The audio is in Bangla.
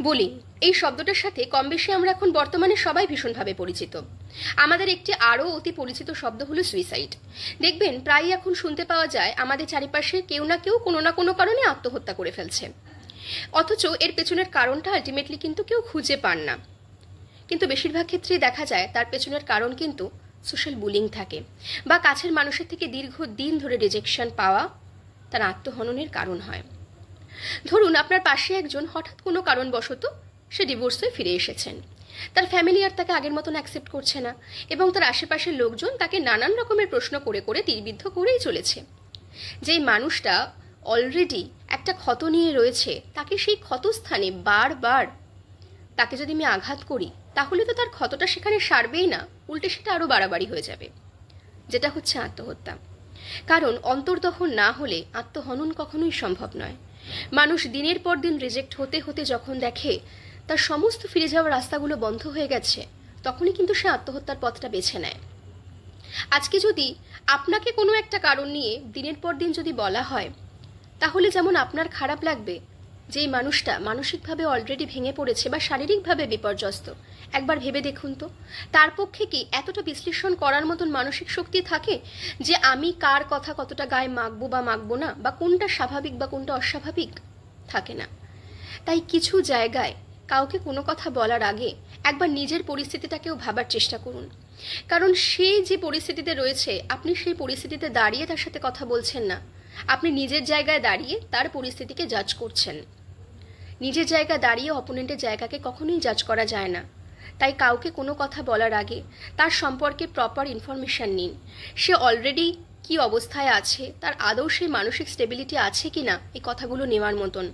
বুলিং এই শব্দটার সাথে কম বেশি আমরা এখন বর্তমানে সবাই ভীষণভাবে পরিচিত। আমাদের একটি আরও অতি পরিচিত শব্দ হলো সুইসাইড। দেখবেন প্রায়ই এখন শুনতে পাওয়া যায় আমাদের চারিপাশে কেউ না কেউ কোনো না কোনো কারণে আত্মহত্যা করে ফেলছে, অথচ এর পেছনের কারণটা আলটিমেটলি কিন্তু কেউ খুঁজে পান না। কিন্তু বেশিরভাগ ক্ষেত্রেই দেখা যায় তার পেছনের কারণ কিন্তু সোশ্যাল বুলিং থাকে, বা কাছের মানুষের থেকে দীর্ঘদিন ধরে রিজেকশন পাওয়া তার আত্মহননের কারণ হয়। ধরুন আপনার পাশে একজন হঠাৎ কোনো কারণবশত সে ডিভোর্স হয়ে ফিরে এসেছেন, তার ফ্যামিলি আর তাকে আগের মতন অ্যাকসেপ্ট করছে না, এবং তার আশেপাশের লোকজন তাকে নানান রকমের প্রশ্ন করে করে তীরবিদ্ধ করেই চলেছে। যেই মানুষটা অলরেডি একটা ক্ষত নিয়ে রয়েছে, তাকে সেই ক্ষতস্থানে বারবার তাকে যদি আমি আঘাত করি, তাহলে তো তার ক্ষতটা সেখানে সারবেই না, উল্টে সেটা আরও বাড়াবাড়ি হয়ে যাবে, যেটা হচ্ছে আত্মহত্যা। কারণ অন্তর্দহন না হলে আত্মহনন কখনোই সম্ভব নয়। মানুষ দিনের পর দিন রিজেক্ট হতে হতে যখন দেখে তার সমস্ত ফিরে যাওয়ার রাস্তাগুলো বন্ধ হয়ে গেছে, তখনই কিন্তু সে আত্মহত্যার পথটা বেছে নেয়। আজকে যদি আপনাকে কোনো একটা কারণ নিয়ে দিনের পর দিন যদি বলা হয়, তাহলে যেমন আপনার খারাপ লাগবে, যেই মানুষটা মানসিকভাবে অলরেডি ভেঙে পড়েছে বা শারীরিকভাবে বিপর্যস্ত, একবার ভেবে দেখুন তো তার পক্ষে কি এতটা বিশ্লেষণ করার মতন মানসিক শক্তি থাকে যে আমি কার কথা কতটা গায়ে মাখবো বা মাখবো না, বা কোনটা স্বাভাবিক বা কোনটা অস্বাভাবিক, থাকে না। তাই কিছু জায়গায় কাউকে কোনো কথা বলার আগে একবার নিজের পরিস্থিতিটাকেও ভাবার চেষ্টা করুন। কারণ সে যে পরিস্থিতিতে রয়েছে, আপনি সেই পরিস্থিতিতে দাঁড়িয়ে তার সাথে কথা বলছেন না, আপনি নিজের জায়গায় দাঁড়িয়ে তার পরিস্থিতিকে জাজ করছেন। নিজের জায়গায় দাঁড়িয়ে অপোনেন্টের জায়গাকে কখনোই জাজ করা যায় না। তাই কাউকে কোনো কথা বলার আগে তার সম্পর্কে প্রপার ইনফরমেশন নিন। সে অলরেডি কি অবস্থায় আছে, তার আদৌ সেই মানসিক স্টেবিলিটি আছে কিনা, এই কথাগুলো নেওয়ার মতন।